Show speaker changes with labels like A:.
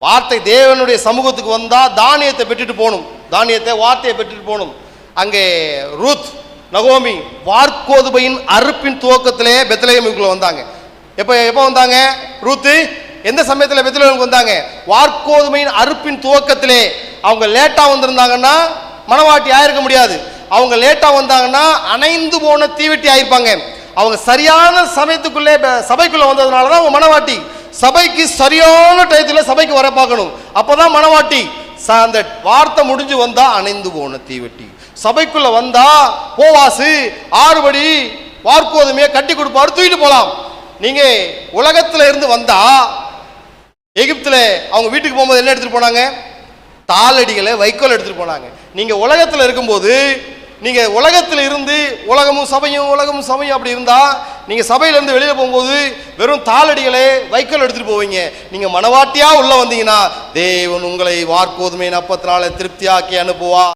A: வார்த்தை தேவனுடைய சமூகத்துக்கு வந்தா தானியத்தை பெற்றுட்டு போகணும், தானியத்தை வார்த்தையை பெற்றுட்டு போகணும். அங்கே ரூத் நகோமி வார்கோதுமையின் அறுப்பின் துவக்கத்திலே பெத்லகேமுக்குள்ள வந்தாங்க. எப்போ வந்தாங்க? ரூத்து எந்த சமயத்தில் பெத்லகேமுக்கு வந்தாங்க? வார்கோதுமையின் அறுப்பின் துவக்கத்திலே. அவங்க லேட்டா வந்திருந்தாங்கன்னா மணவாட்டி ஆயிருக்க முடியாது. அவங்க லேட்டா வந்தாங்கன்னா அணைந்து போன தீவெட்டி ஆயிருப்பாங்க. அவங்க சரியான சமயத்துக்குள்ளே சபைக்குள்ள வந்ததுனால தான் அவங்க மணவாட்டி. சபைக்கு சரியான டயத்தில் சபைக்கு வர பார்க்கணும், அப்போதான் மணவாட்டி. அந்த வார்த்தை முடிஞ்சு வந்தா அணைந்து போன தீவெட்டி. சபைக்குள்ள வந்தா போவாசு 6 படி வார்கோதுமையை கட்டி கொடுப்பாரு, தூக்கிட்டு போலாம். நீங்க உலகத்துல இருந்து வந்தா எகிப்துல அவங்க வீட்டுக்கு போகும்போது என்ன எடுத்துட்டு போனாங்க? தாளடிகளை, வைக்கோல் எடுத்துட்டு போனாங்க. நீங்க உலகத்துல இருக்கும்போது, நீங்க உலகத்துல இருந்து உலகமும் சபையும் அப்படி இருந்தா நீங்க சபையில இருந்து வெளியே போகும்போது வெறும் தாளடிகளை, வைக்கோல் எடுத்துட்டு போவீங்க. நீங்க மணவாட்டியா உள்ள வந்தீங்கன்னா தேவன் உங்களை வார்கோதுமையின் அப்பத்தினால திருப்தியாக்கி அனுப்புவா.